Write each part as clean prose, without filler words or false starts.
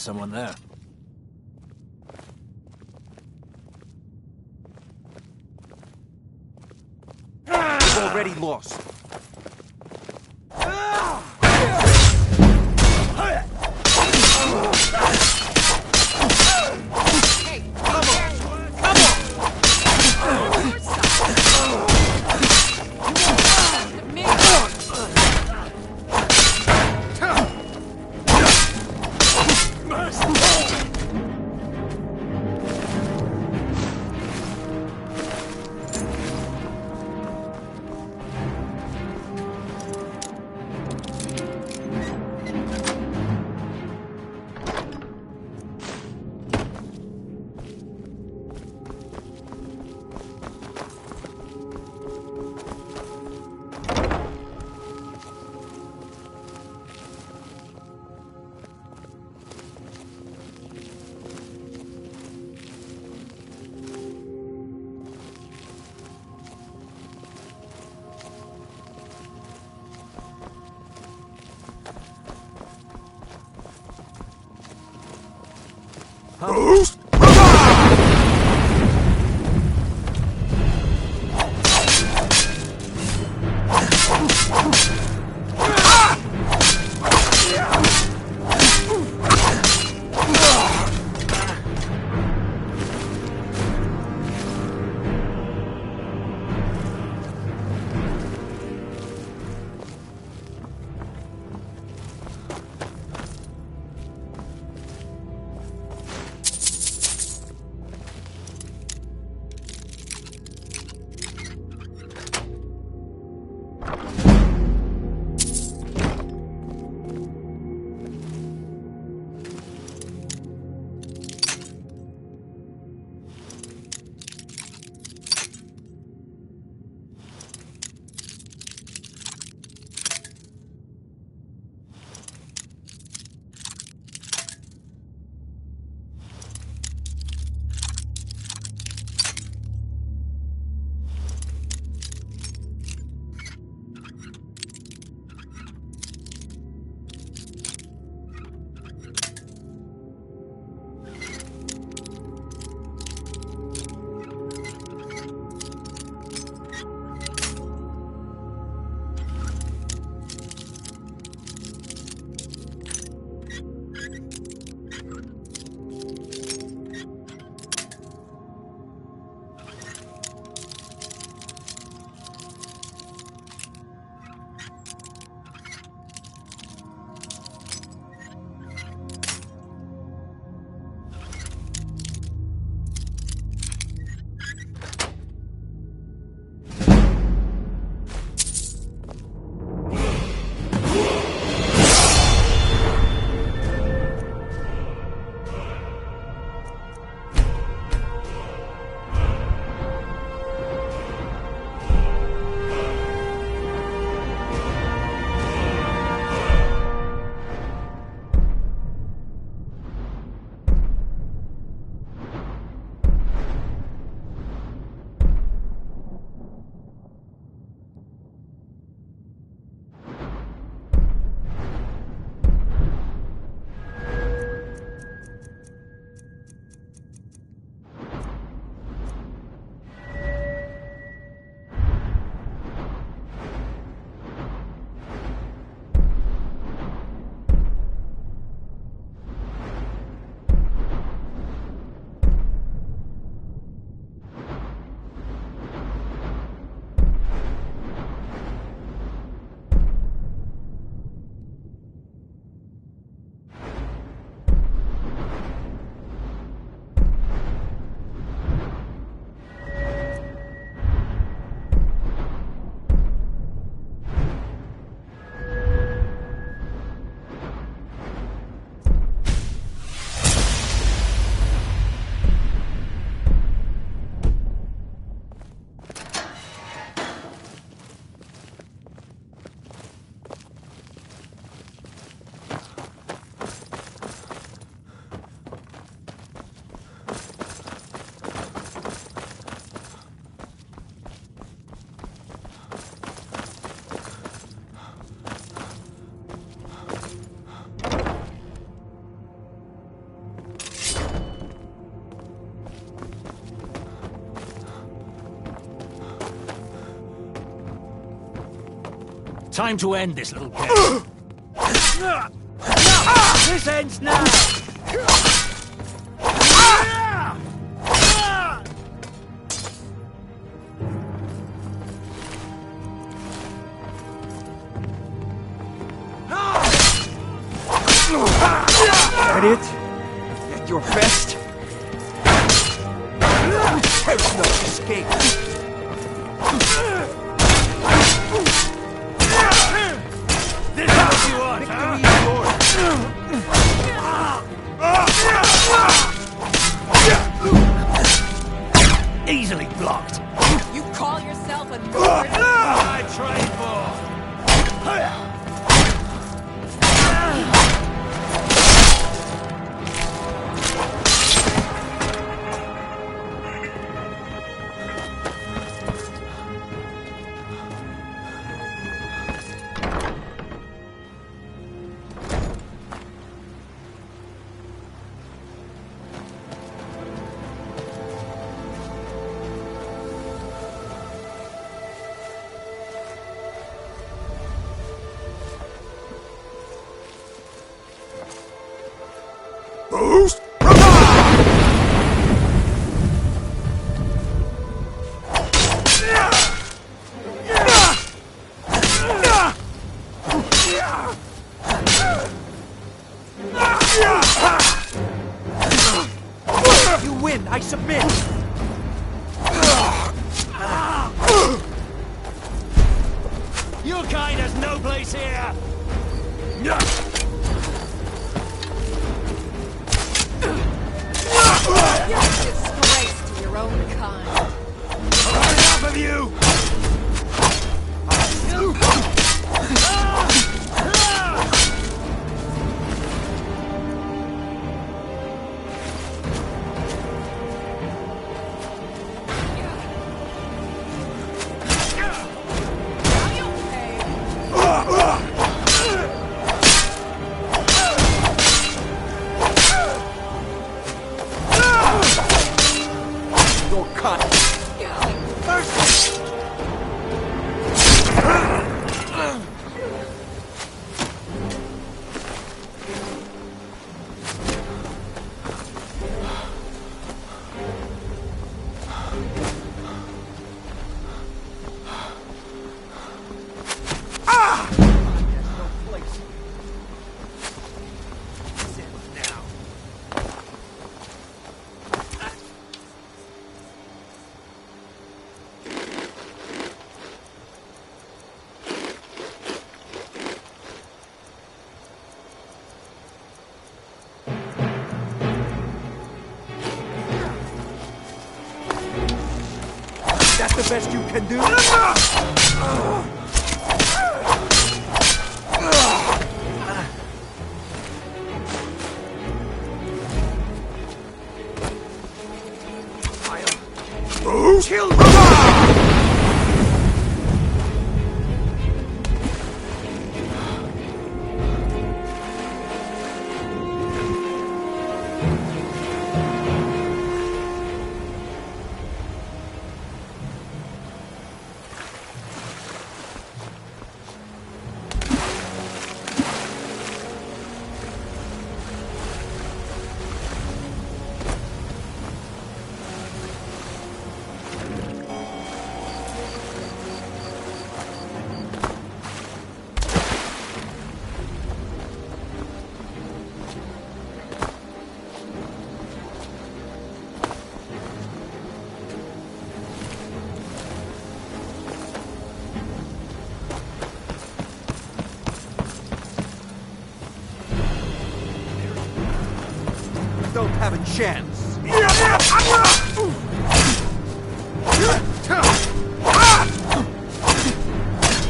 someone there. We've already lost. Time to end this little game. This ends now! That it? At your best? There's no escape. This is what you want, Victory is yours. Easily blocked. You call yourself a nerd? I trained for. Boost! You win, I submit! Your kind has no place here! You're a disgrace to your own kind. Enough of you! Are you okay? You're cut. First! That's the best you can do? Kill! Don't have a chance.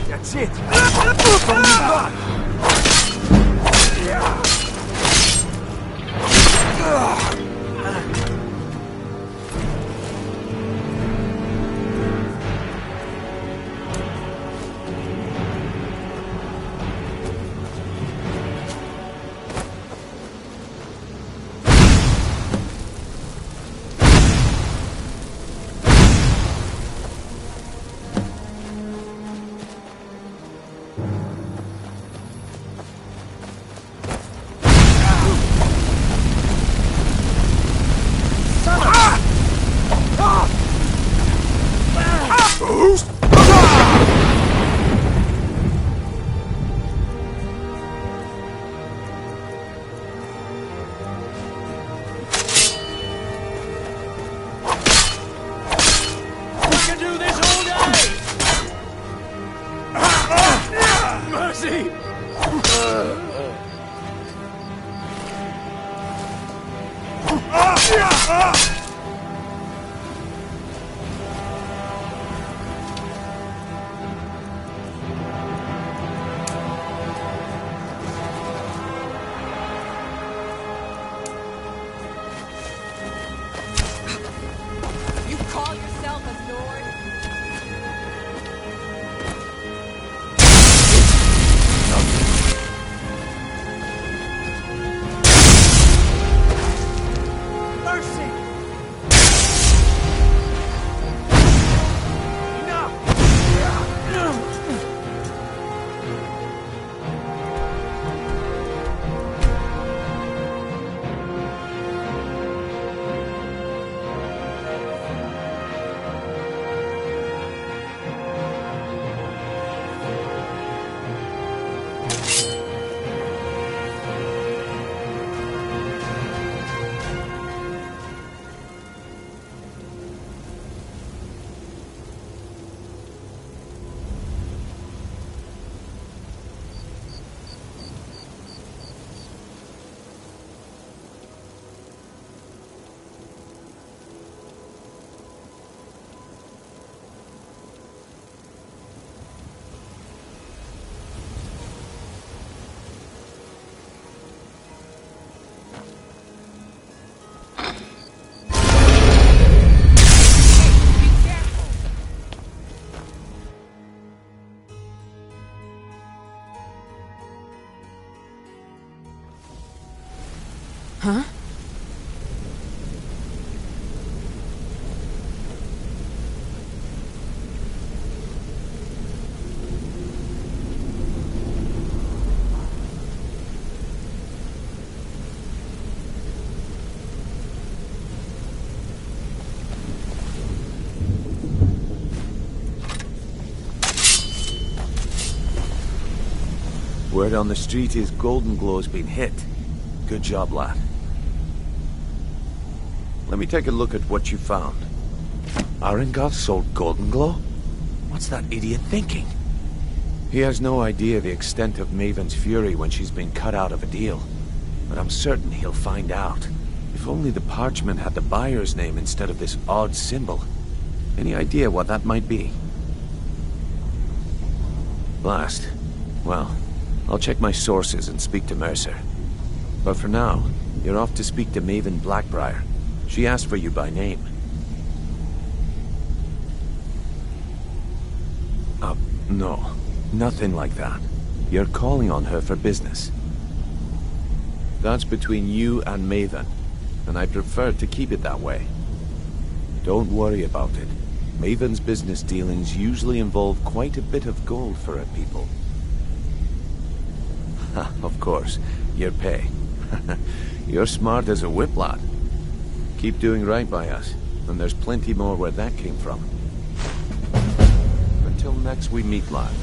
That's it. It's only one. Word on the street is Golden Glow's been hit. Good job, lad. Let me take a look at what you found. Arengoth sold Golden Glow? What's that idiot thinking? He has no idea the extent of Maven's fury when she's been cut out of a deal. But I'm certain he'll find out. If only the parchment had the buyer's name instead of this odd symbol. Any idea what that might be? Last. Well, I'll check my sources and speak to Mercer. But for now, you're off to speak to Maven Blackbriar. She asked for you by name. No. Nothing like that. You're calling on her for business. That's between you and Maven, and I prefer to keep it that way. Don't worry about it. Maven's business dealings usually involve quite a bit of gold for her people. Of course, your pay. You're smart as a whip, lad. Keep doing right by us, and there's plenty more where that came from. Until next we meet, lad.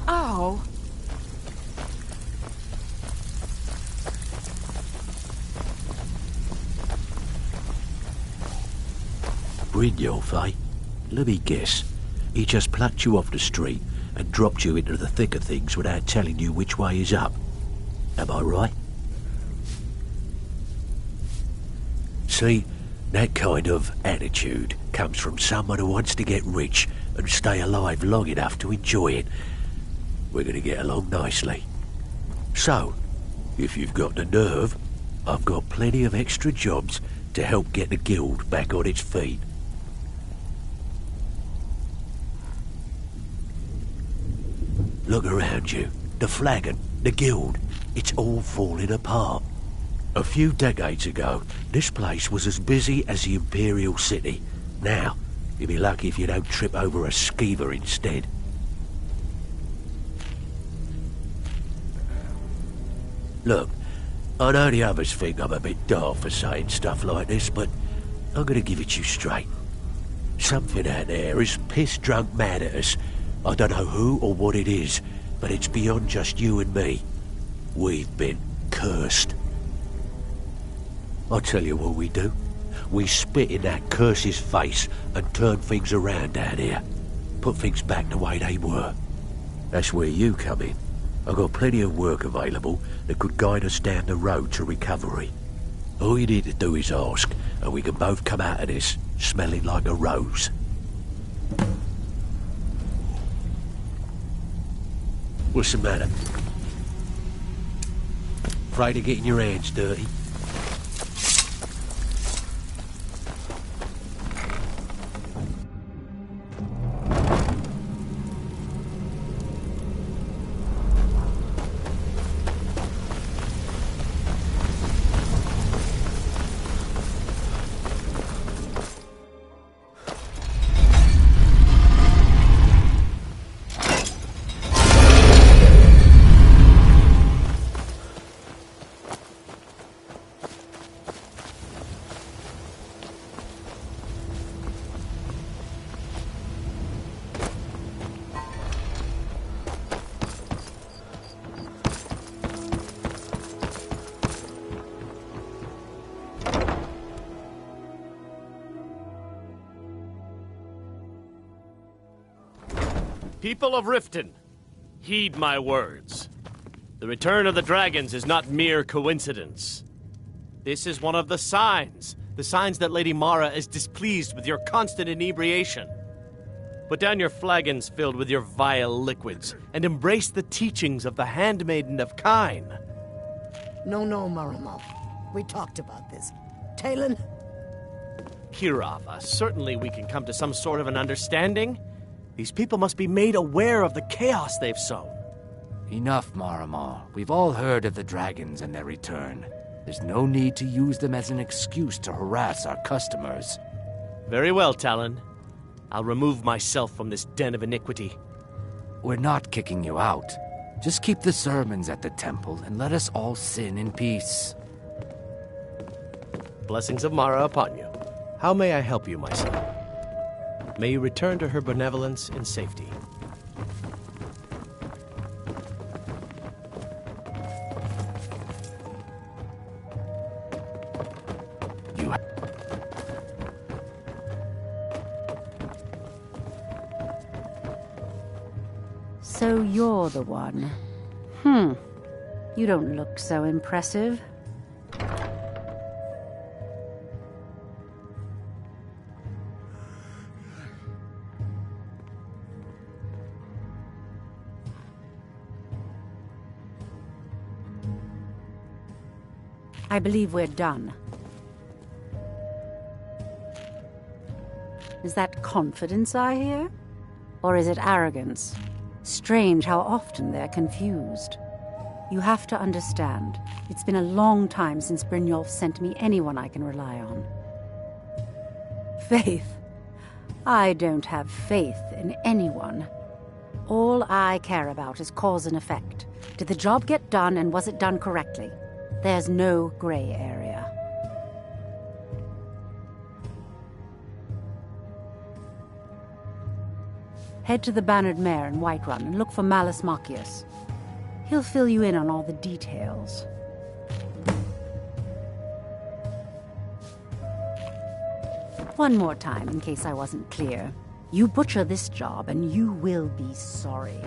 Oh. Brynjolf, eh? Let me guess. He just plucked you off the street and dropped you into the thick of things without telling you which way is up. Am I right? See, that kind of attitude comes from someone who wants to get rich and stay alive long enough to enjoy it. We're going to get along nicely. So, if you've got the nerve, I've got plenty of extra jobs to help get the guild back on its feet. Look around you. The flagon, the guild, it's all falling apart. A few decades ago, this place was as busy as the Imperial City. Now, you'll be lucky if you don't trip over a skeever instead. Look, I know the others think I'm a bit daft for saying stuff like this, but I'm gonna give it you straight. Something out there is piss-drunk mad at us. I don't know who or what it is, but it's beyond just you and me. We've been cursed. I'll tell you what we do. We spit in that curse's face and turn things around down here. Put things back the way they were. That's where you come in. I've got plenty of work available that could guide us down the road to recovery. All you need to do is ask, and we can both come out of this smelling like a rose. What's the matter? Afraid of getting your hands dirty? People of Riften, heed my words. The return of the dragons is not mere coincidence. This is one of the signs that Lady Mara is displeased with your constant inebriation. Put down your flagons filled with your vile liquids, and embrace the teachings of the Handmaiden of Kyne. No, Marama. We talked about this. Talon? Kirava, certainly we can come to some sort of an understanding. These people must be made aware of the chaos they've sown. Enough, Marama. We've all heard of the dragons and their return. There's no need to use them as an excuse to harass our customers. Very well, Talon. I'll remove myself from this den of iniquity. We're not kicking you out. Just keep the sermons at the temple and let us all sin in peace. Blessings of Mara upon you. How may I help you, my son? May you return to her benevolence in safety. You So you're the one. You don't look so impressive. I believe we're done. Is that confidence I hear? Or is it arrogance? Strange how often they're confused. You have to understand, it's been a long time since Brynjolf sent me anyone I can rely on. Faith? I don't have faith in anyone. All I care about is cause and effect. Did the job get done, and was it done correctly? There's no gray area. Head to the Bannered Mare in Whiterun and look for Malus Machius. He'll fill you in on all the details. One more time, in case I wasn't clear. You butcher this job, and you will be sorry.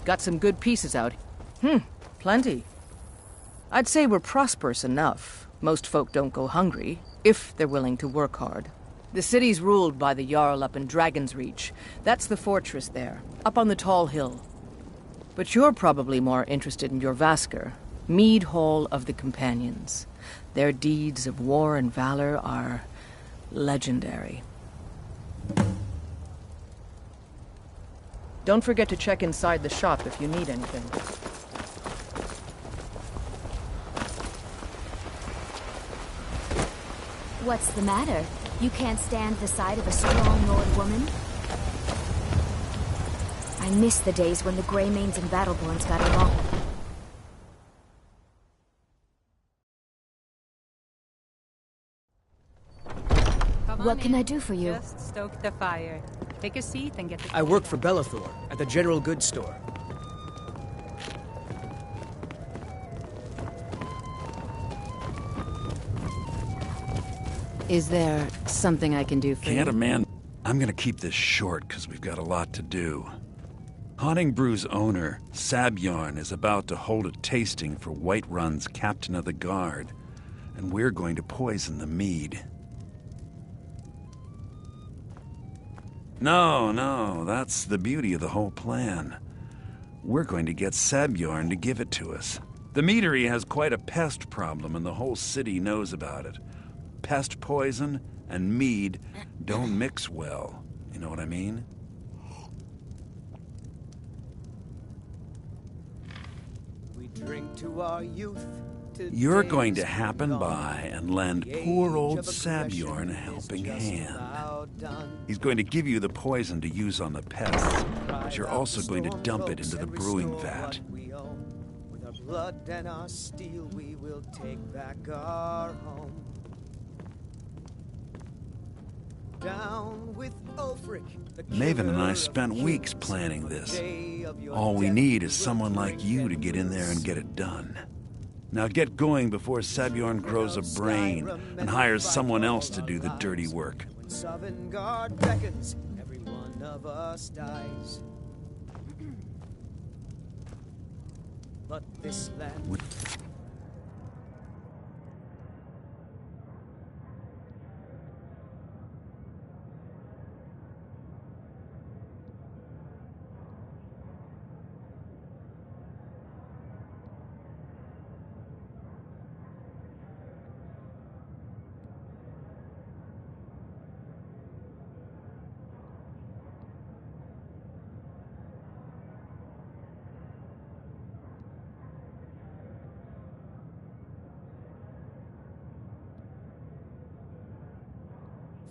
Got some good pieces out. Plenty. I'd say we're prosperous enough. Most folk don't go hungry, if they're willing to work hard. The city's ruled by the Jarl up in Dragon's Reach. That's the fortress there, up on the tall hill. But you're probably more interested in your Vasker, Mead Hall of the Companions. Their deeds of war and valor are legendary. Don't forget to check inside the shop if you need anything. What's the matter? You can't stand the sight of a strong Nord woman? I miss the days when the Greymanes and Battleborns got along. What can I do for you? Just stoke the fire. Take a seat and get the... I work for Bellathor at the General Goods Store. Is there something I can do for you? Can't a man... I'm gonna keep this short, because we've got a lot to do. Haunting Brew's owner, Sabjorn, is about to hold a tasting for Whiterun's Captain of the Guard, and we're going to poison the mead. No, that's the beauty of the whole plan. we're going to get Sabjorn to give it to us. The meadery has quite a pest problem, and the whole city knows about it. Pest poison and mead don't mix well. You know what I mean? We drink to our youth. You're going to happen by and lend poor old Sabjorn a helping hand. He's going to give you the poison to use on the pests, but you're also going to dump it into the brewing vat. With our blood and our steel, we will take back our home. Down with Ulfric, Maven and I spent weeks planning this. All we need is someone like you to get in there and get it done. Now get going before Sabjorn grows a brain and hires someone else to do the dirty work. When Sovngarde beckons, every one of us dies. But this land...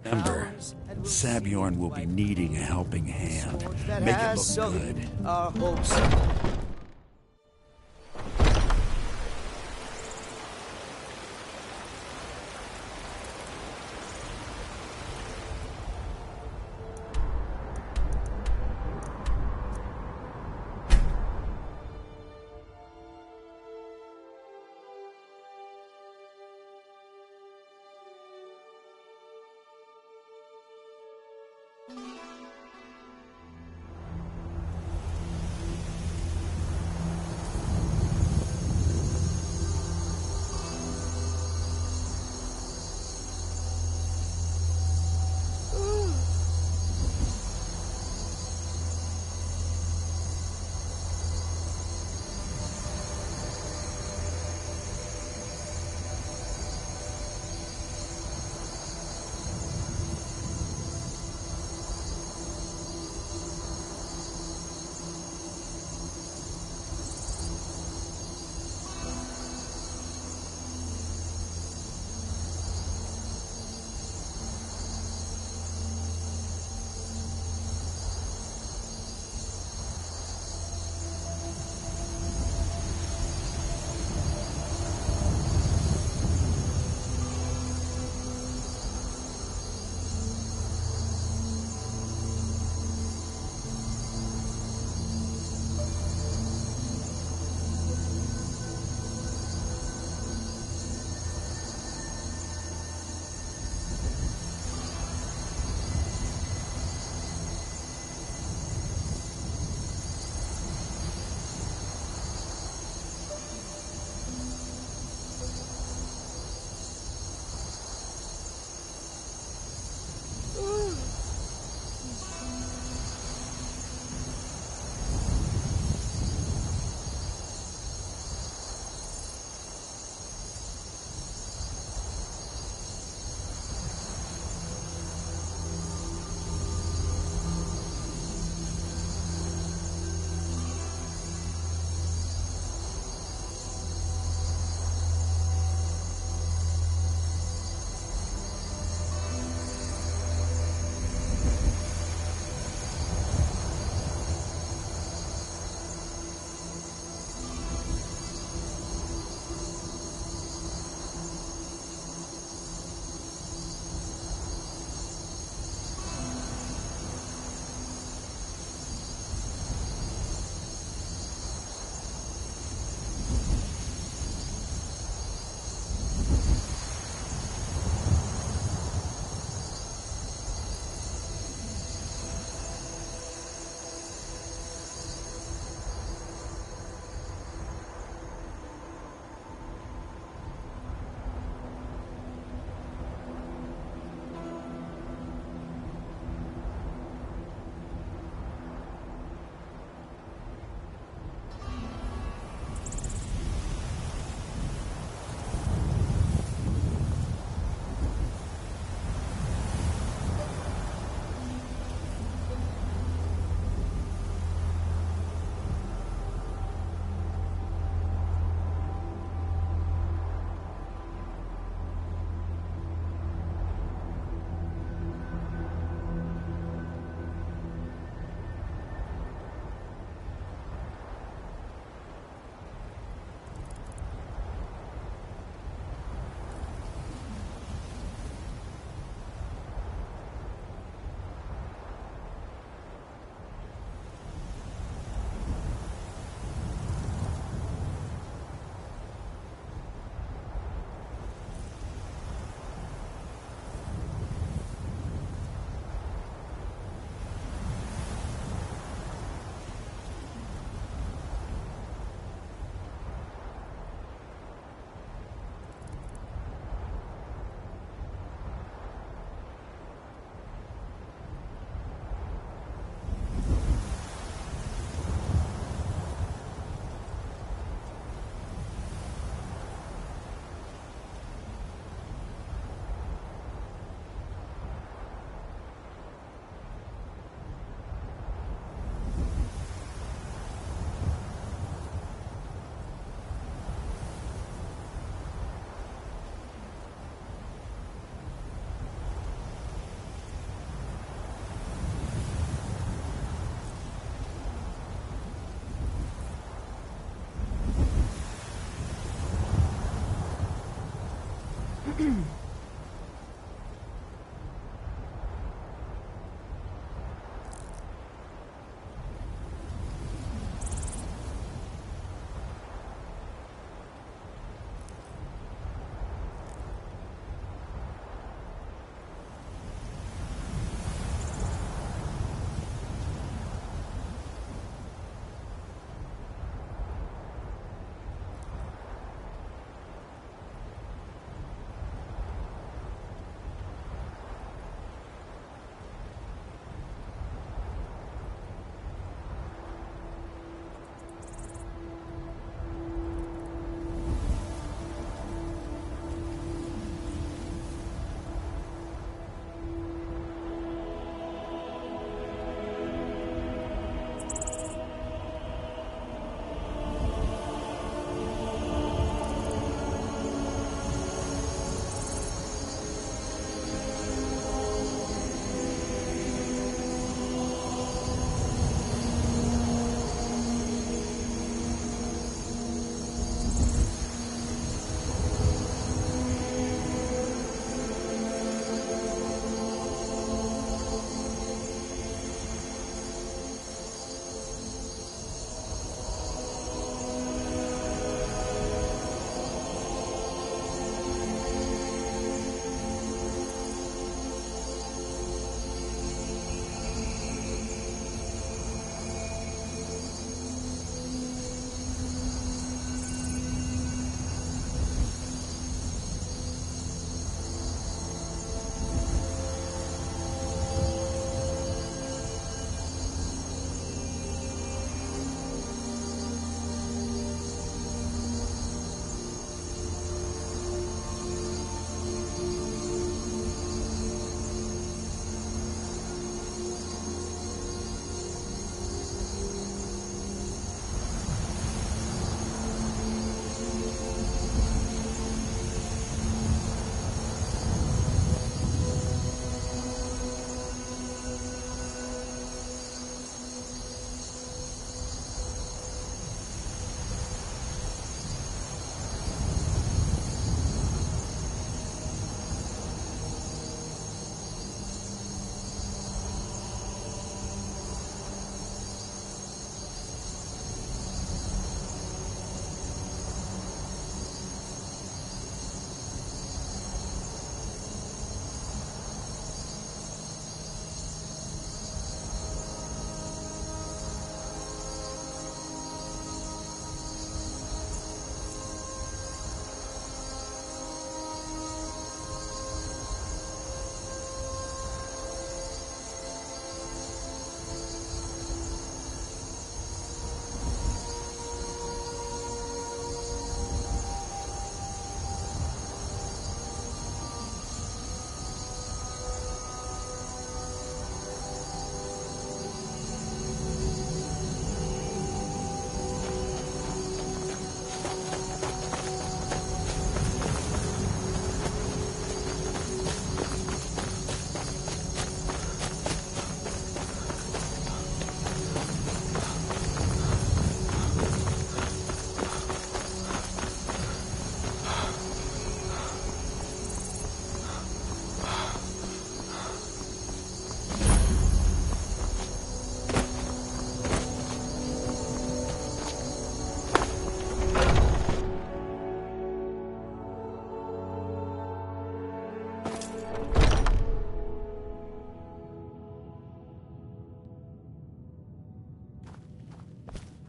Remember, Sabjorn will be needing a helping hand. Make it look good. Our hopes.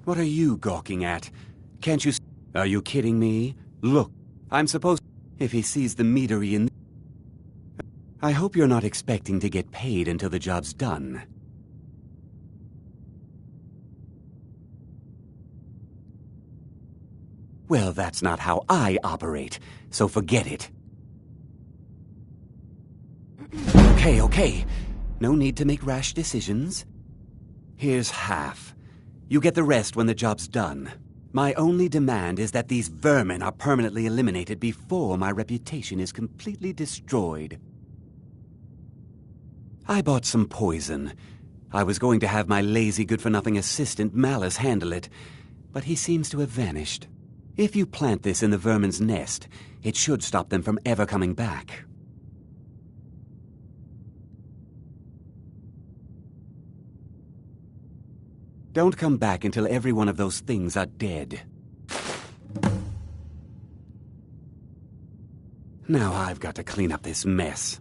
What are you gawking at? Can't you Are you kidding me? Look, I'm supposed... If he sees the meter in... I hope you're not expecting to get paid until the job's done. Well, that's not how I operate, so forget it. Okay. No need to make rash decisions. Here's half. You get the rest when the job's done. My only demand is that these vermin are permanently eliminated before my reputation is completely destroyed. I bought some poison. I was going to have my lazy, good-for-nothing assistant Malice handle it, but he seems to have vanished. If you plant this in the vermin's nest, it should stop them from ever coming back. Don't come back until every one of those things are dead. Now I've got to clean up this mess.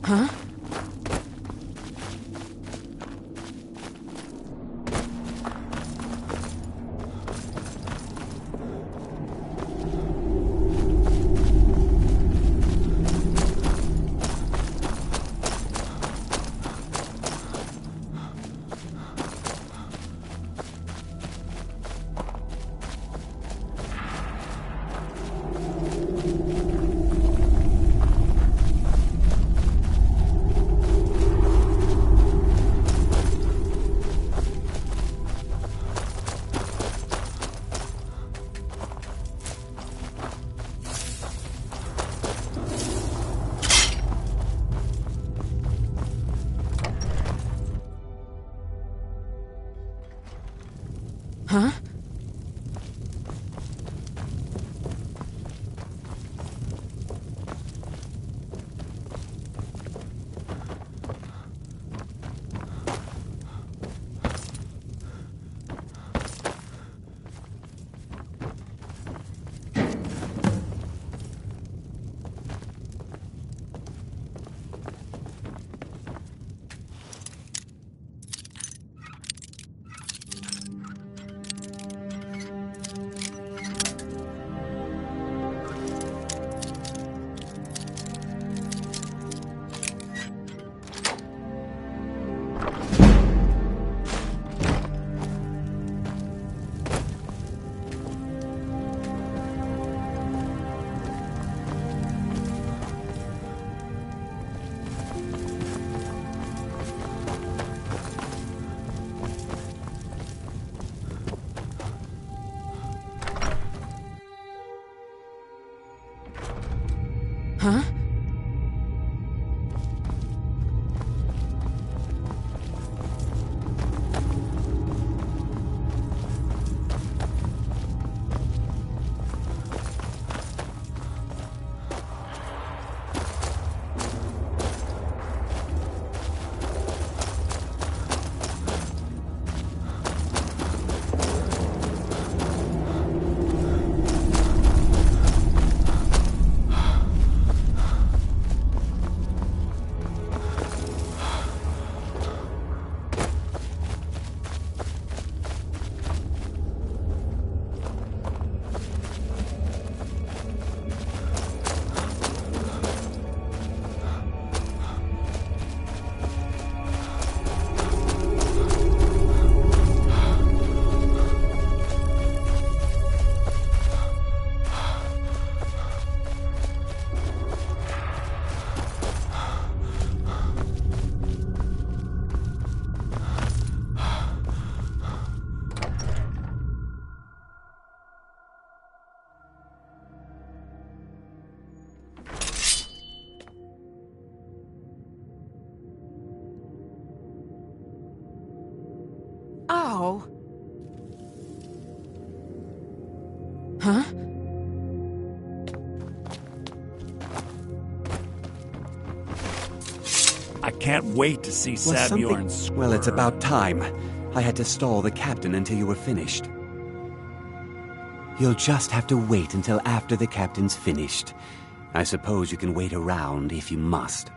Huh? Huh? Huh? Oh. Huh? I can't wait to see Sabjorn squirm. Well, it's about time. I had to stall the captain until you were finished. You'll just have to wait until after the captain's finished. I suppose you can wait around if you must.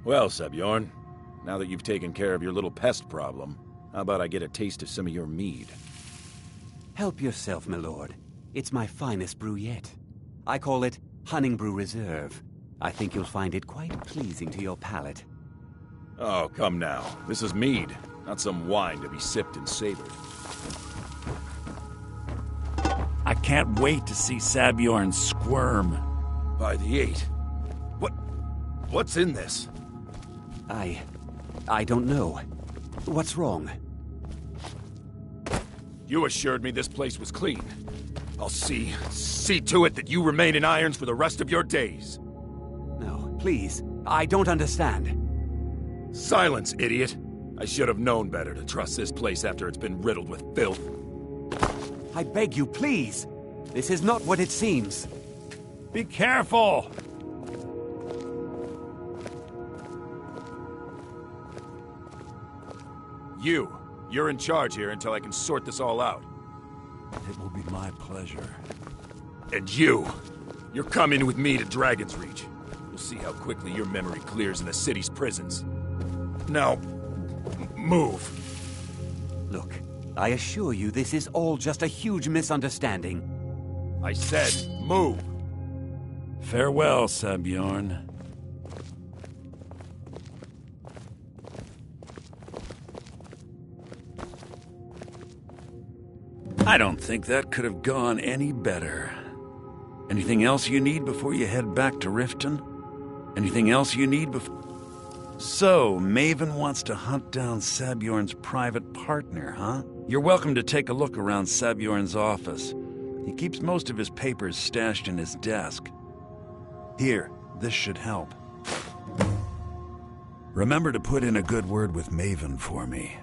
Well, Sabjorn, now that you've taken care of your little pest problem, how about I get a taste of some of your mead? Help yourself, my lord. It's my finest brew yet. I call it Honningbrew Reserve. I think you'll find it quite pleasing to your palate. Oh, come now. This is mead, not some wine to be sipped and savored. I can't wait to see Sabjorn squirm. By the 8. What's in this? I don't know. What's wrong? You assured me this place was clean. I'll see to it that you remain in irons for the rest of your days. No, please. I don't understand. Silence, idiot. I should have known better to trust this place after it's been riddled with filth. I beg you, please. This is not what it seems. Be careful! You, You're in charge here until I can sort this all out. It will be my pleasure. And you're coming with me to Dragon's Reach. We'll see how quickly your memory clears in the city's prisons. Now, move. Look, I assure you this is all just a huge misunderstanding. I said, move. Farewell, Sabjorn. I don't think that could have gone any better. Anything else you need before you head back to Riften? Anything else you need before... So, Maven wants to hunt down Sabjorn's private partner, huh? You're welcome to take a look around Sabjorn's office. He keeps most of his papers stashed in his desk. Here, this should help. Remember to put in a good word with Maven for me.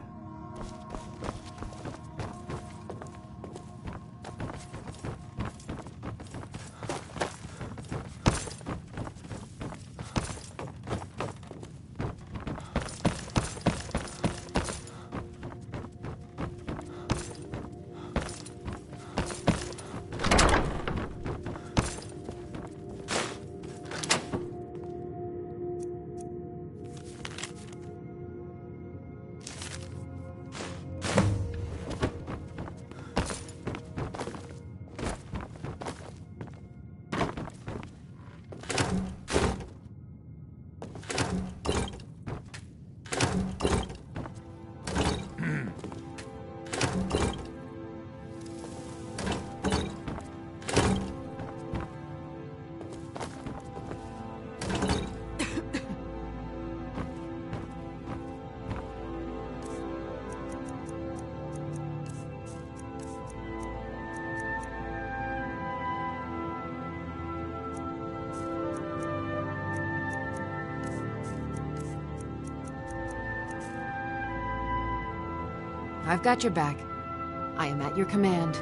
I've got your back. I am at your command.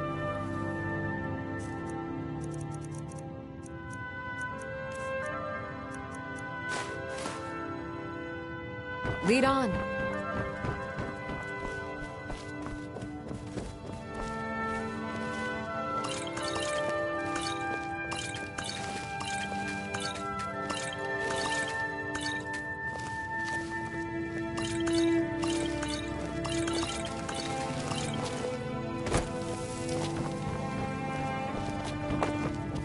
Lead on.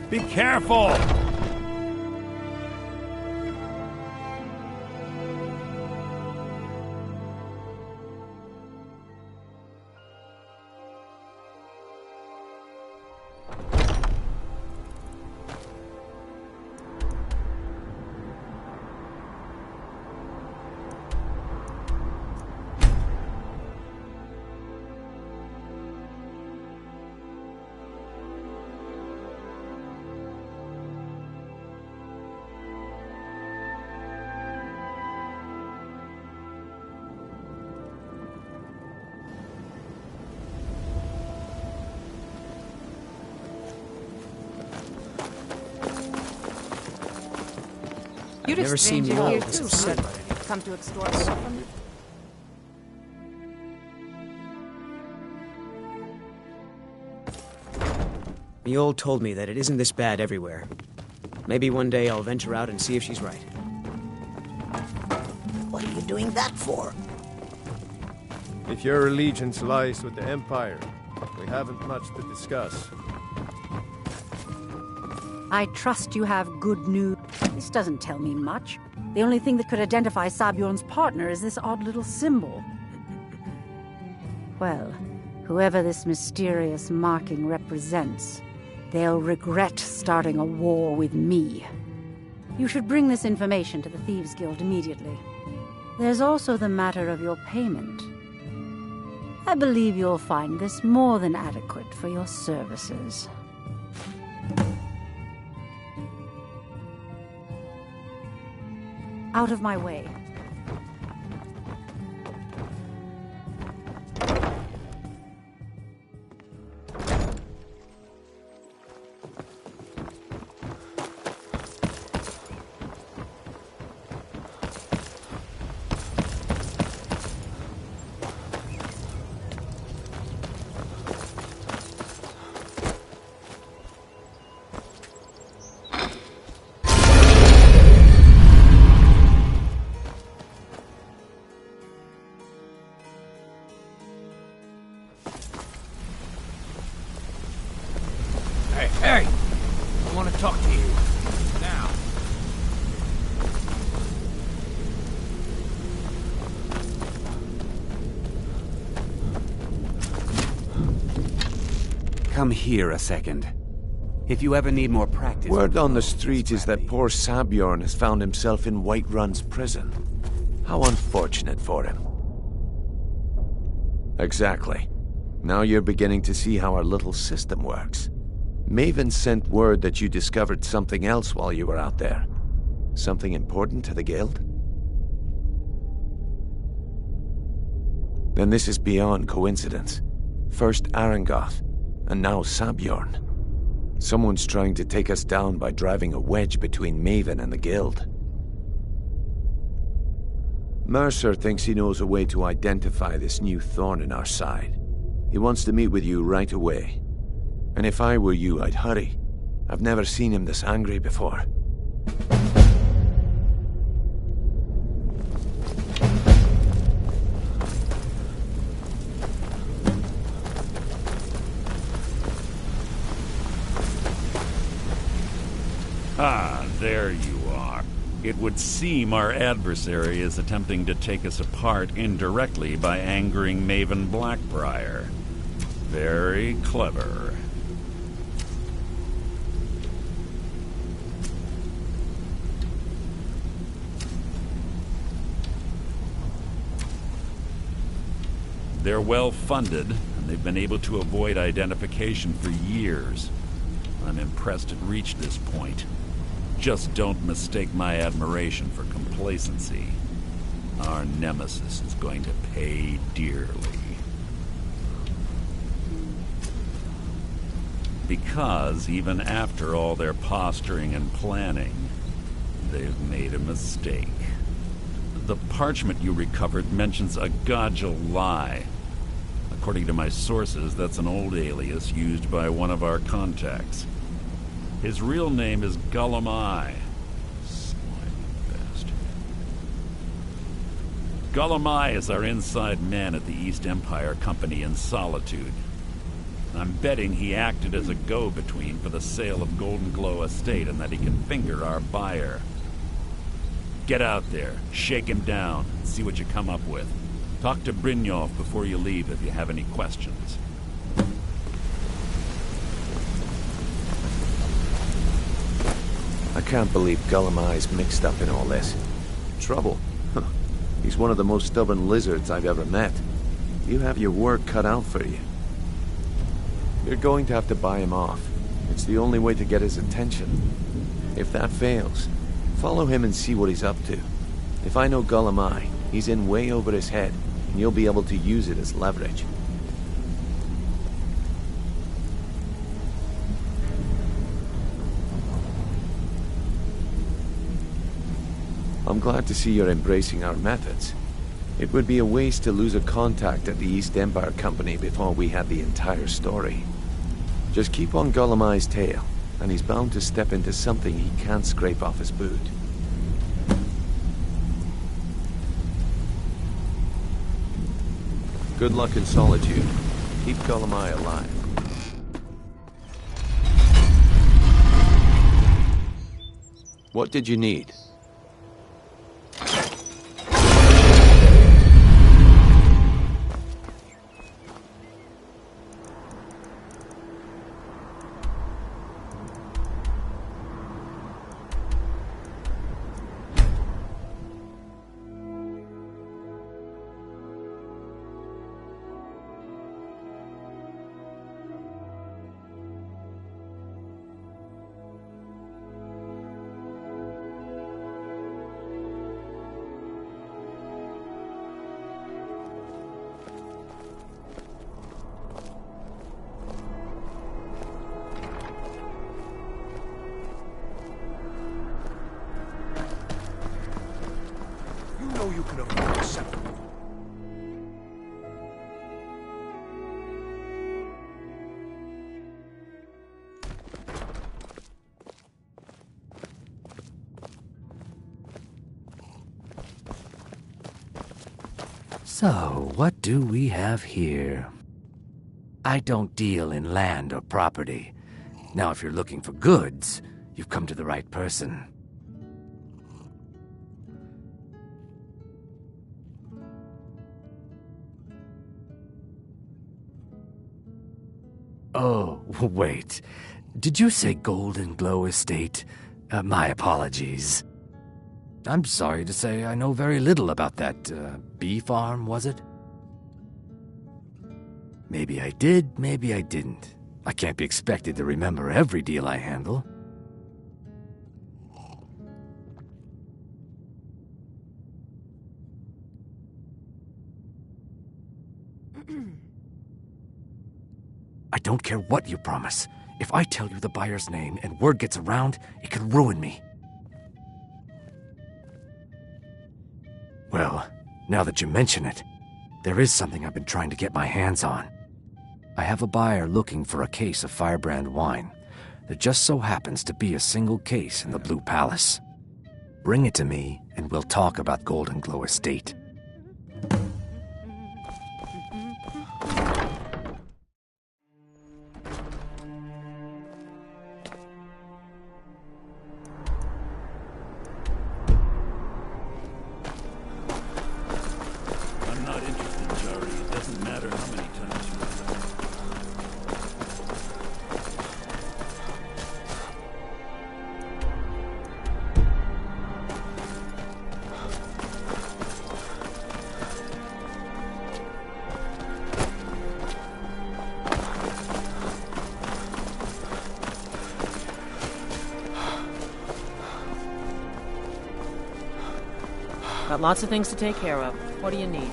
Be careful! You'd never seen you all this upset. Come to extort more from you. Mule told me that it isn't this bad everywhere. Maybe one day I'll venture out and see if she's right. What are you doing that for? If your allegiance lies with the Empire, we haven't much to discuss. I trust you have good news. This doesn't tell me much. The only thing that could identify Sabjorn's partner is this odd little symbol. Well, whoever this mysterious marking represents, they'll regret starting a war with me. You should bring this information to the Thieves' Guild immediately. There's also the matter of your payment. I believe you'll find this more than adequate for your services. Out of my way. talk to you. Now. Come here a second. If you ever need more practice... Word on the street is that poor Sabjorn has found himself in Whiterun's prison. How unfortunate for him. Exactly. Now you're beginning to see how our little system works. Maven sent word that you discovered something else while you were out there. Something important to the Guild? Then this is beyond coincidence. First Arangoth, and now Sabjorn. Someone's trying to take us down by driving a wedge between Maven and the Guild. Mercer thinks he knows a way to identify this new thorn in our side. He wants to meet with you right away. And if I were you, I'd hurry. I've never seen him this angry before. Ah, there you are. It would seem our adversary is attempting to take us apart indirectly by angering Maven Blackbriar. Very clever. They're well funded, and they've been able to avoid identification for years. I'm impressed it reached this point. Just don't mistake my admiration for complacency. Our nemesis is going to pay dearly. Because even after all their posturing and planning, they've made a mistake. The parchment you recovered mentions a Godjal lie. According to my sources, that's an old alias used by one of our contacts. His real name is Gullum-Eye. Slimy bastard. Gullum-Eye is our inside man at the East Empire Company in Solitude. I'm betting he acted as a go-between for the sale of Golden Glow Estate and that he can finger our buyer. Get out there, shake him down, and see what you come up with. Talk to Brynjolf before you leave if you have any questions. I can't believe Gullum-Eye's mixed up in all this. Trouble? Huh. He's one of the most stubborn lizards I've ever met. You have your work cut out for you. You're going to have to buy him off. It's the only way to get his attention. If that fails, follow him and see what he's up to. If I know Gullum-Eye, he's in way over his head, and you'll be able to use it as leverage. I'm glad to see you're embracing our methods. It would be a waste to lose a contact at the East Empire Company before we had the entire story. Just keep on Gullum-Eye's tail, and he's bound to step into something he can't scrape off his boot. Good luck in Solitude. Keep Gullum-Eye alive. What did you need? You can afford accepting. So, what do we have here? I don't deal in land or property. Now, if you're looking for goods, You've come to the right person. Oh, wait. Did you say Golden Glow Estate? My apologies. I'm sorry to say I know very little about that, bee farm, was it? Maybe I did, maybe I didn't. I can't be expected to remember every deal I handle. I don't care what you promise. If I tell you the buyer's name and word gets around, it could ruin me. Well, now that you mention it, there is something I've been trying to get my hands on. I have a buyer looking for a case of Firebrand wine. There just so happens to be a single case in the Blue Palace. Bring it to me, and we'll talk about Golden Glow Estate. I'm not interested, Jari. It doesn't matter how many times you ask. Got lots of things to take care of. What do you need?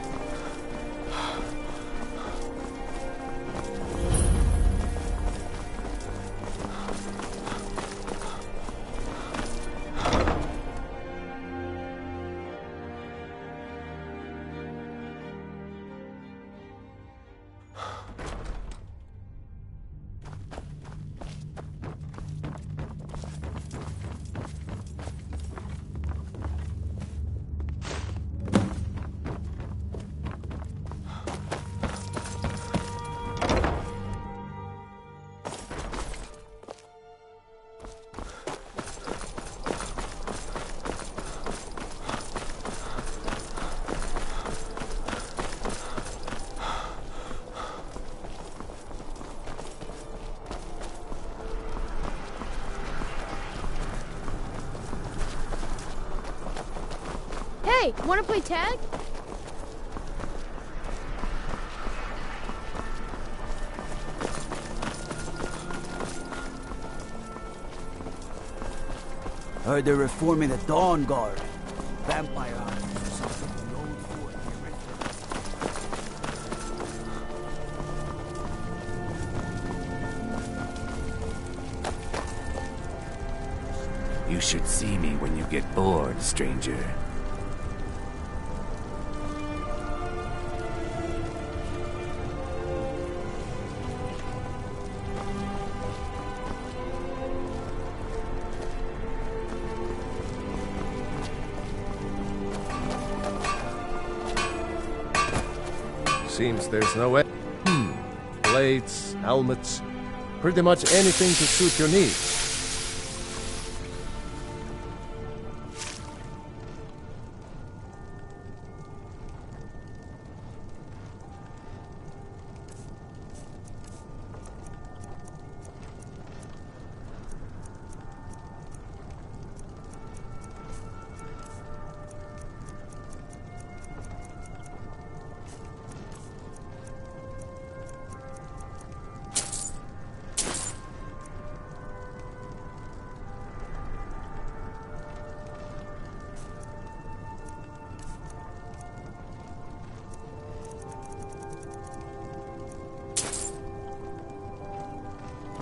Hey, wanna play tag? Heard they're reforming the Dawn Guard. Vampire hunters or something in the old fort near You should see me when you get bored, stranger. Seems there's no way. Blades, helmets, pretty much anything to suit your needs.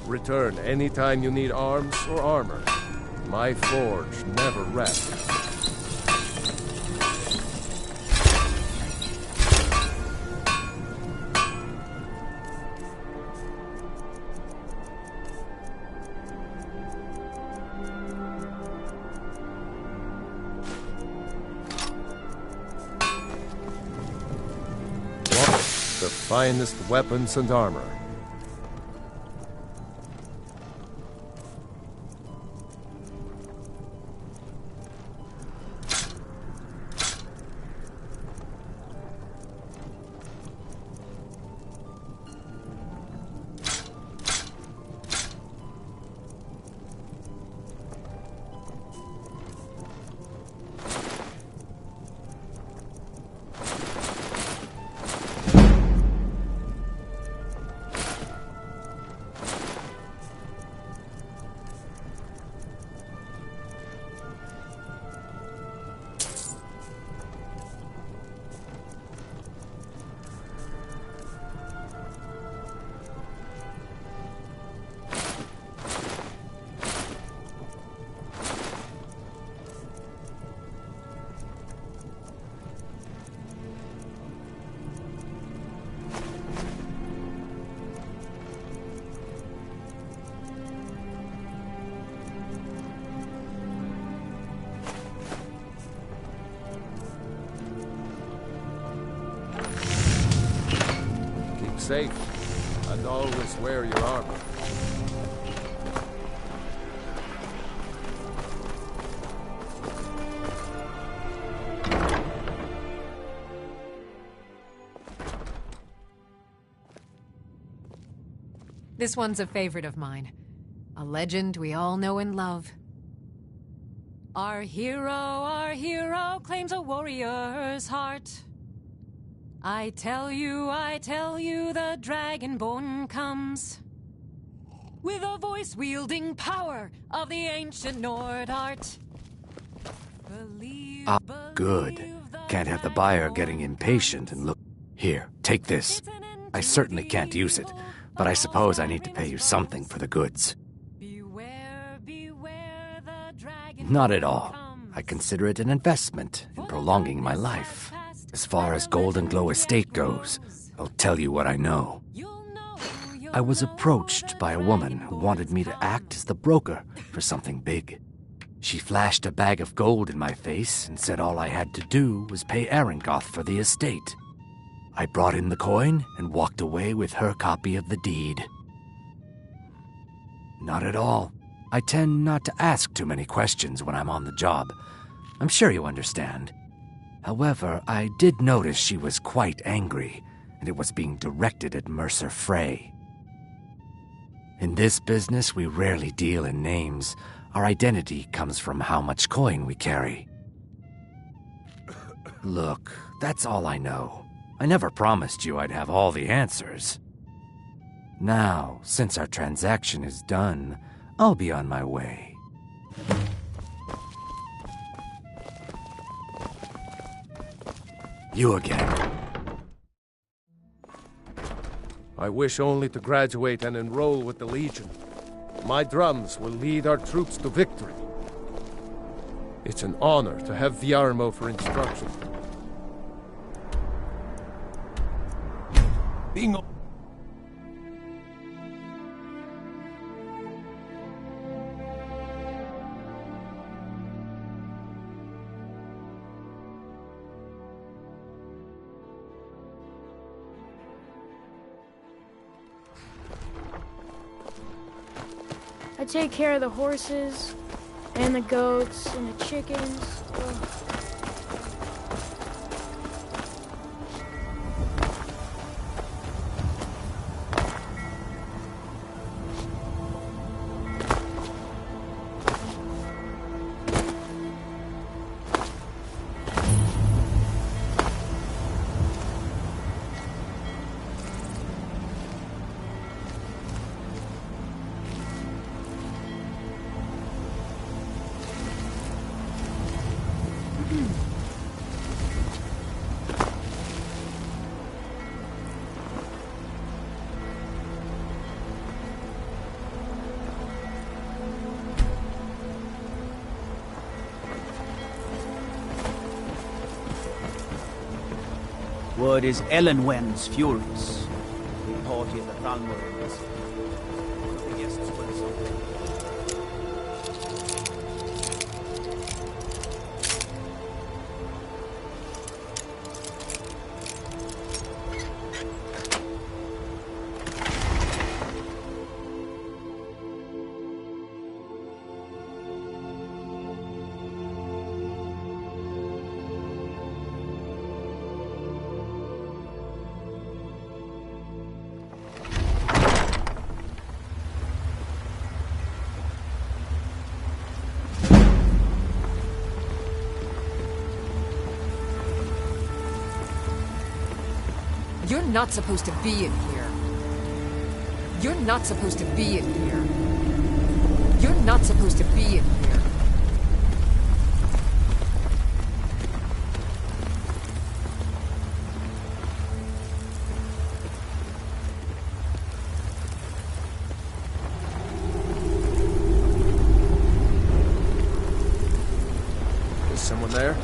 Return anytime you need arms or armor. My forge never rests. The finest weapons and armor. safe, and always wear your armor. This one's a favorite of mine. A legend we all know and love. Our hero claims a warrior's heart. I tell you, the Dragonborn comes with a voice-wielding power of the ancient Nord art. Good. Can't have the buyer getting impatient and look. Here, take this. I certainly can't use it, but I suppose I need to pay you something for the goods. Not at all. I consider it an investment in prolonging my life. As far as Golden Glow Estate goes, I'll tell you what I know. I was approached by a woman who wanted me to act as the broker for something big. She flashed a bag of gold in my face and said all I had to do was pay Arengoth for the estate. I brought in the coin and walked away with her copy of the deed. Not at all. I tend not to ask too many questions when I'm on the job. I'm sure you understand. However, I did notice she was quite angry, and it was being directed at Mercer Frey. In this business, we rarely deal in names. Our identity comes from how much coin we carry. Look, that's all I know. I never promised you I'd have all the answers. Now, since our transaction is done, I'll be on my way. You again. I wish only to graduate and enroll with the Legion. My drums will lead our troops to victory. It's an honor to have Viarmo for instruction. Bingo. I take care of the horses, and the goats, and the chickens. Ugh. Word is Ellenwen's furious. The party of the Thalmorans. The guests were something. You're not supposed to be in here. You're not supposed to be in here. You're not supposed to be in here. Is someone there?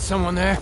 someone there?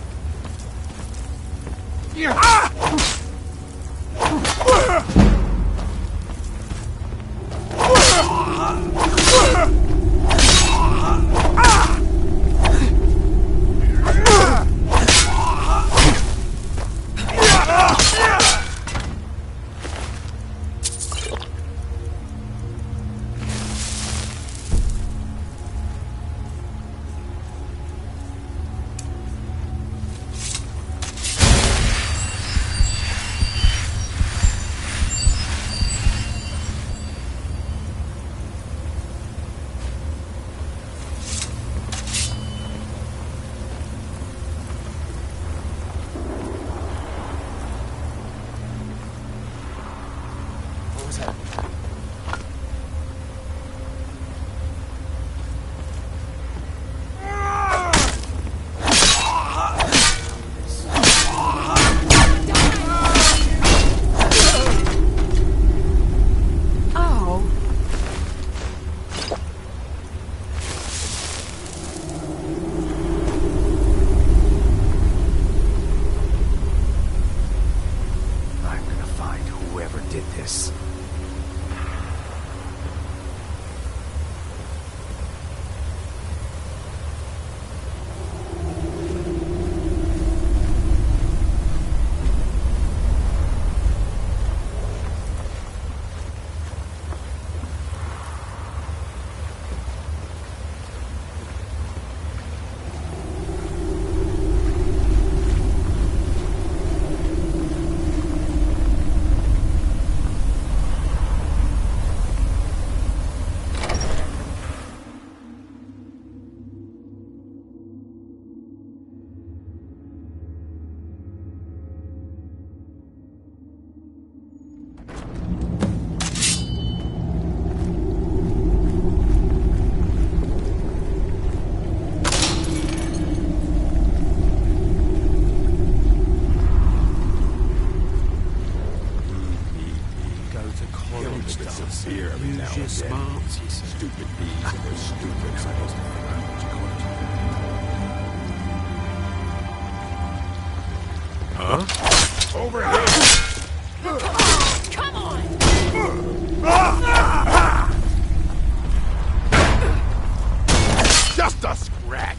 Over here! Come on! Just a scratch!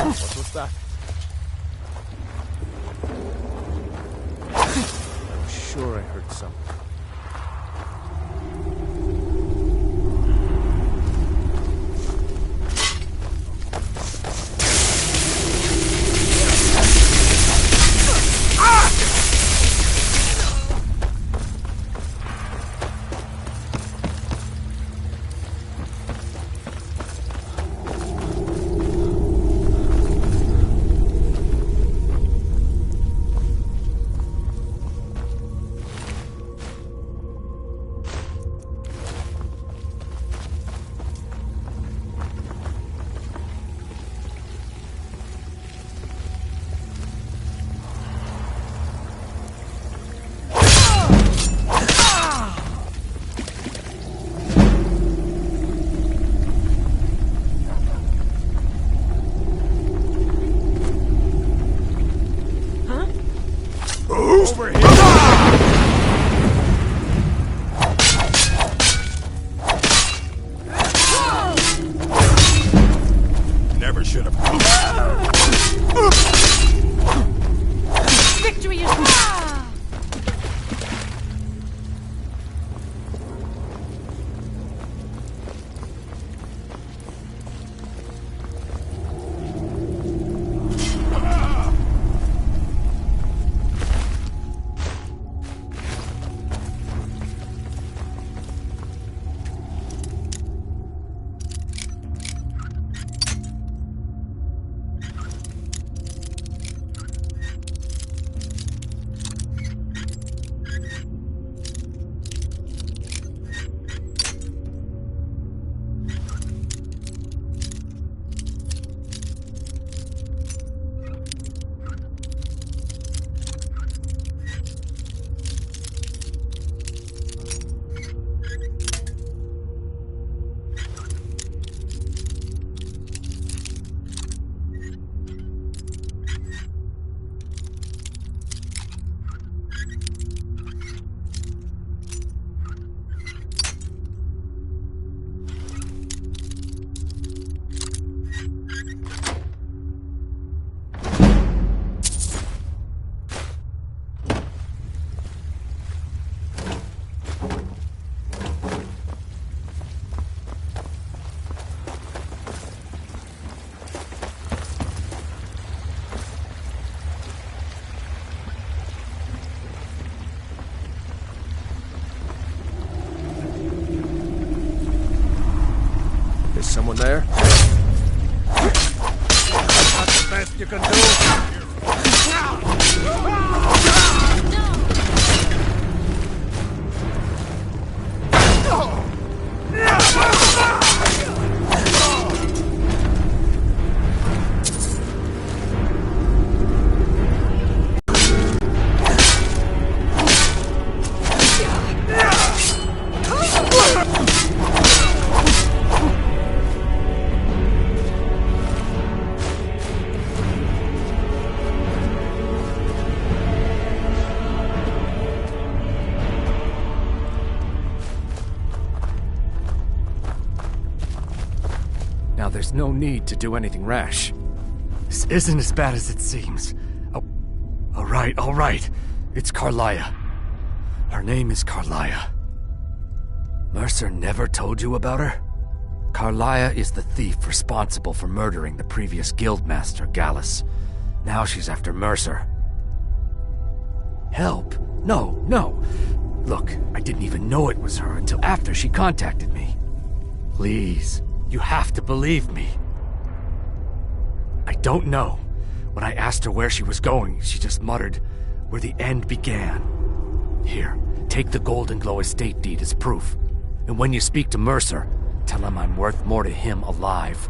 What was that? I'm sure I heard something. Who's over here? Never should have come. Victory is... Someone there? That's the best you can do. Now there's no need to do anything rash. This isn't as bad as it seems. Oh, all right. It's Carlia. Her name is Carlia. Mercer never told you about her? Carlia is the thief responsible for murdering the previous guildmaster, Gallus. Now she's after Mercer. Help? No. Look, I didn't even know it was her until after she contacted me. Please, you have to believe me. I don't know. When I asked her where she was going, she just muttered, "Where the end began." Here, take the Golden Glow estate deed as proof. And when you speak to Mercer, tell him I'm worth more to him alive.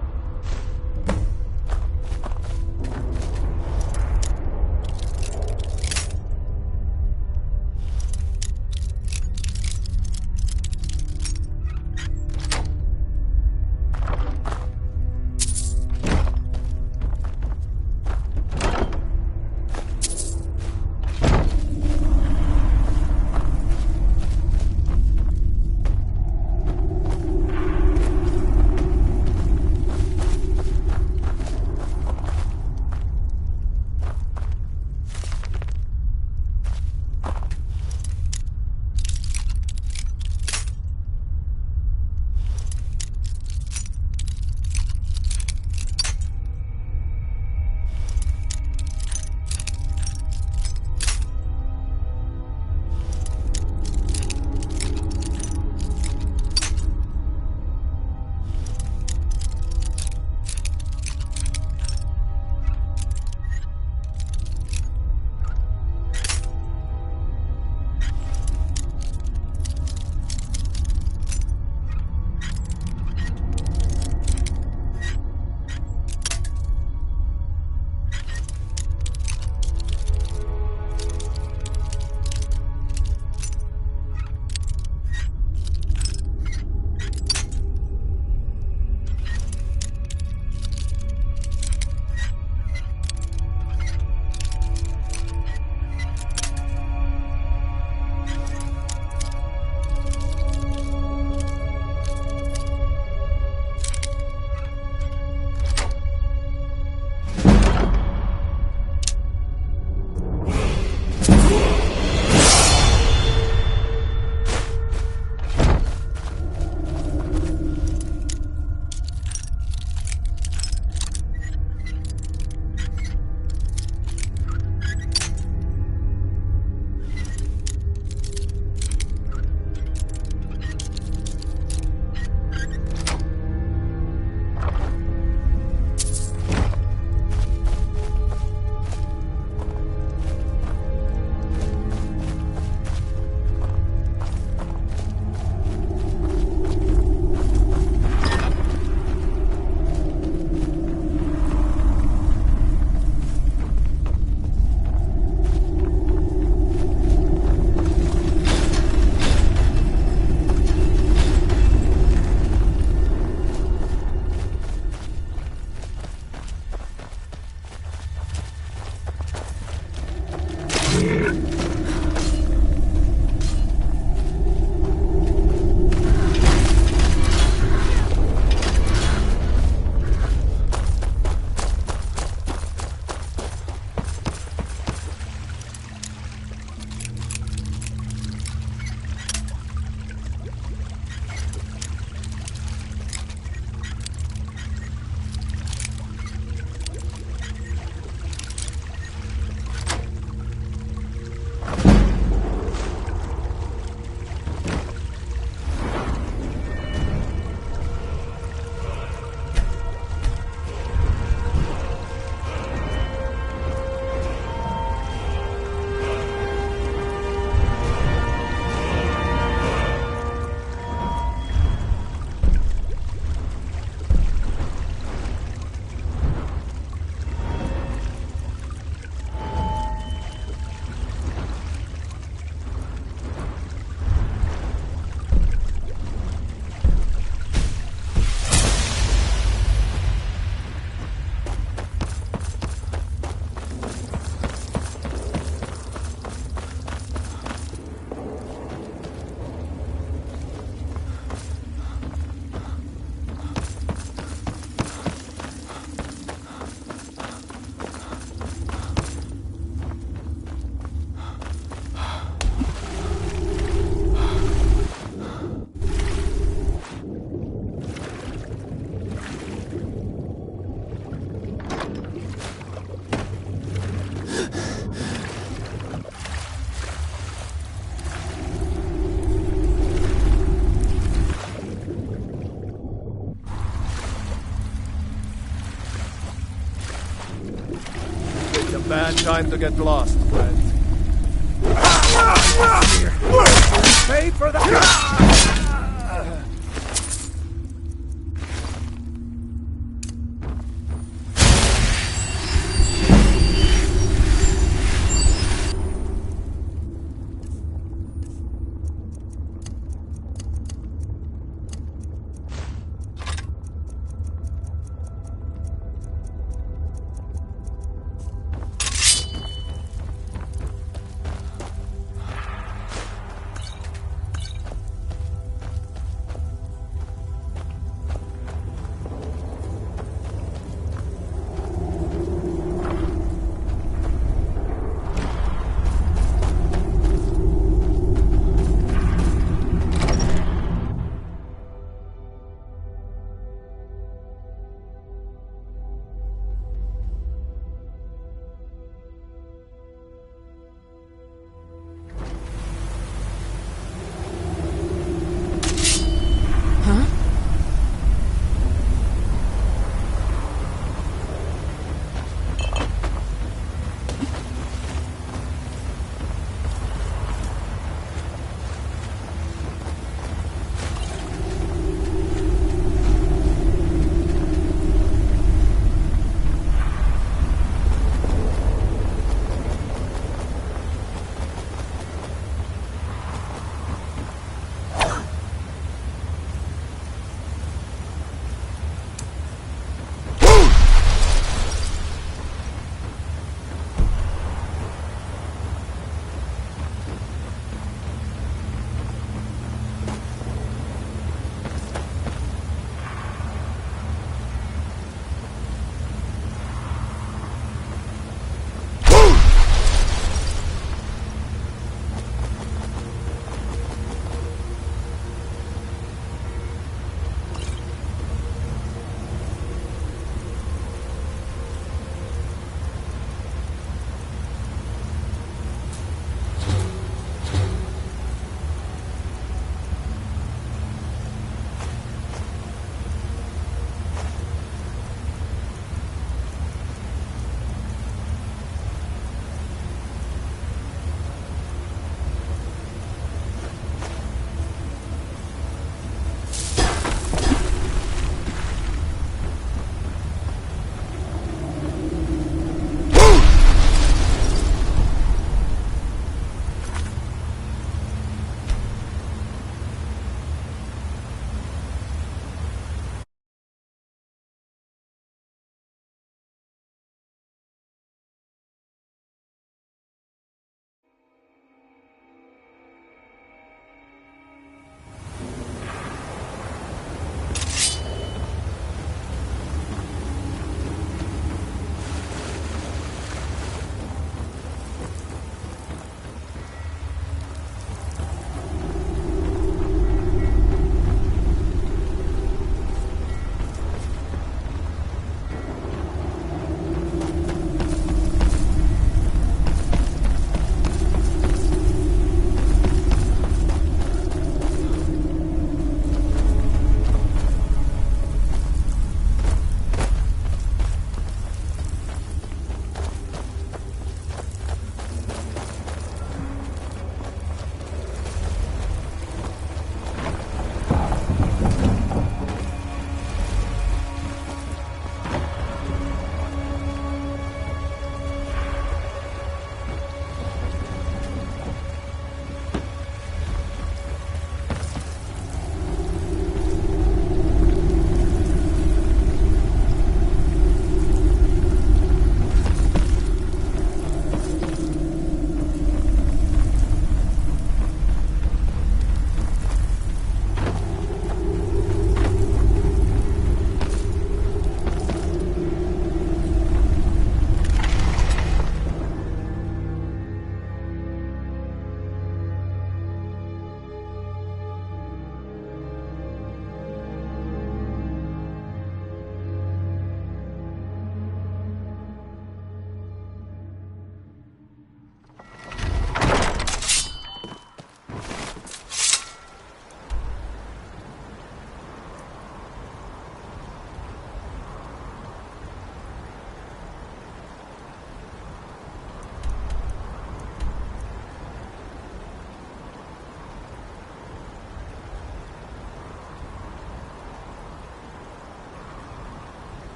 Bad time to get lost, friend. Pay for the...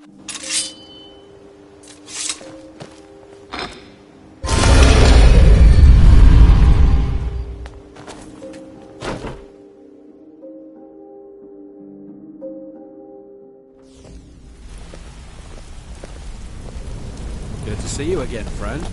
Good to see you again, friend.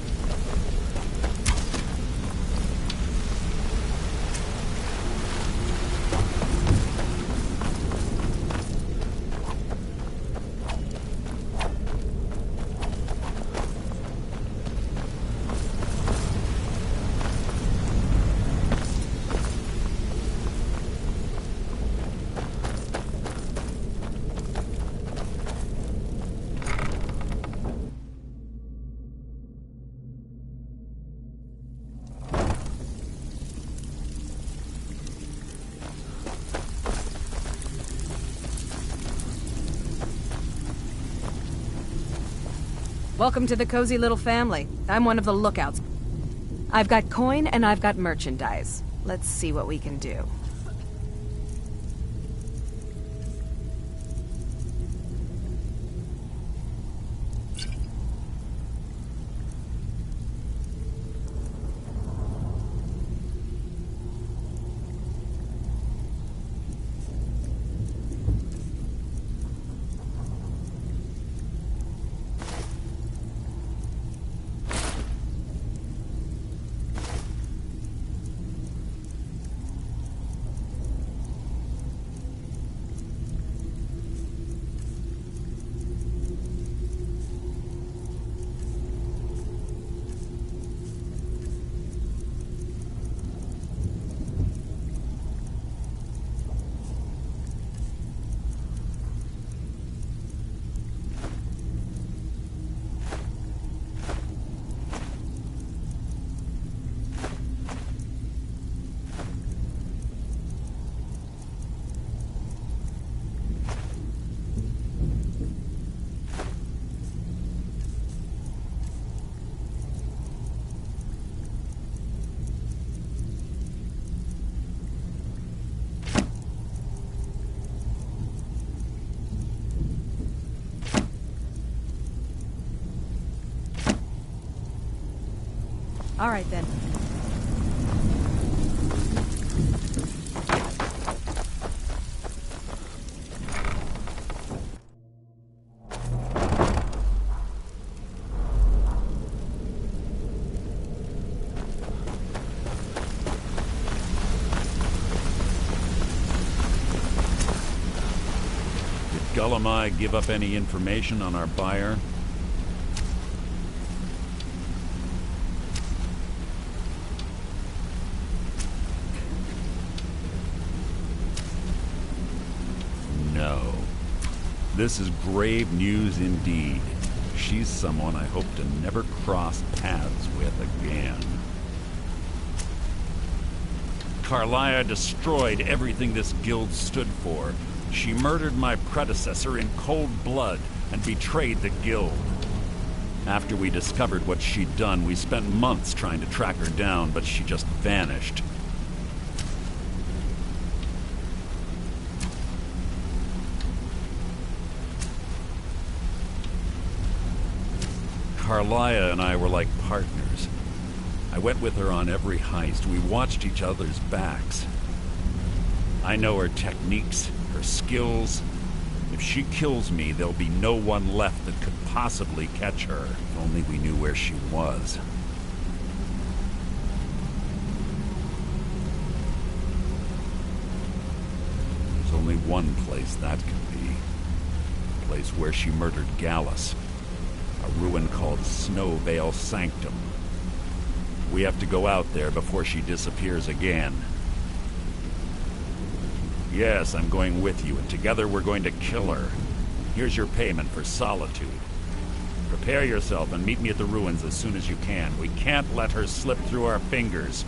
Welcome to the cozy little family. I'm one of the lookouts. I've got coin and I've got merchandise. Let's see what we can do. All right, then. Did Gullamai give up any information on our buyer? No. This is grave news indeed. She's someone I hope to never cross paths with again. Carlia destroyed everything this guild stood for. She murdered my predecessor in cold blood and betrayed the guild. After we discovered what she'd done, we spent months trying to track her down, but she just vanished. Carlia and I were like partners. I went with her on every heist. We watched each other's backs. I know her techniques, her skills. If she kills me, there'll be no one left that could possibly catch her. If only we knew where she was. There's only one place that could be. The place where she murdered Gallus. A ruin called Snowvale Sanctum. We have to go out there before she disappears again. Yes, I'm going with you, and together we're going to kill her. Here's your payment for solitude. Prepare yourself and meet me at the ruins as soon as you can. We can't let her slip through our fingers.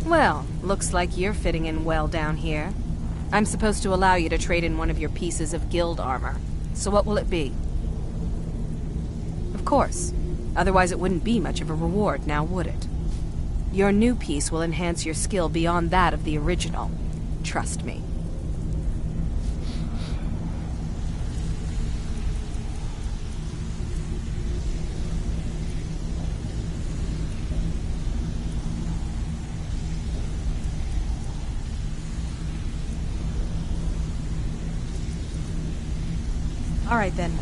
Well, looks like you're fitting in well down here. I'm supposed to allow you to trade in one of your pieces of guild armor. So what will it be? Of course. Otherwise it wouldn't be much of a reward, now would it? Your new piece will enhance your skill beyond that of the original. Trust me. All right, then.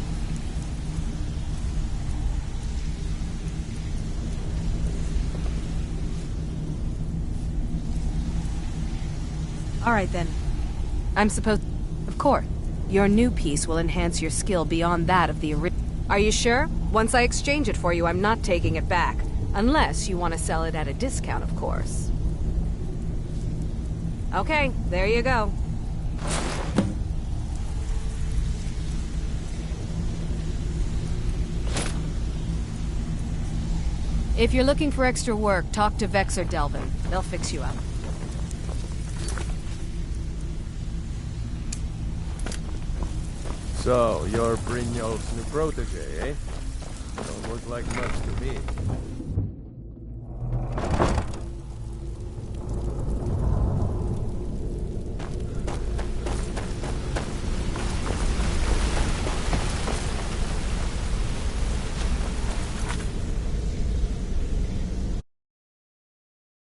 All right, then. I'm supposed... Of course. Your new piece will enhance your skill beyond that of the original. Are you sure? Once I exchange it for you, I'm not taking it back. Unless you want to sell it at a discount, of course. Okay, there you go. If you're looking for extra work, talk to Vex or Delvin. They'll fix you up. So, you're Brynjolf's new protege, eh? Don't look like much to me.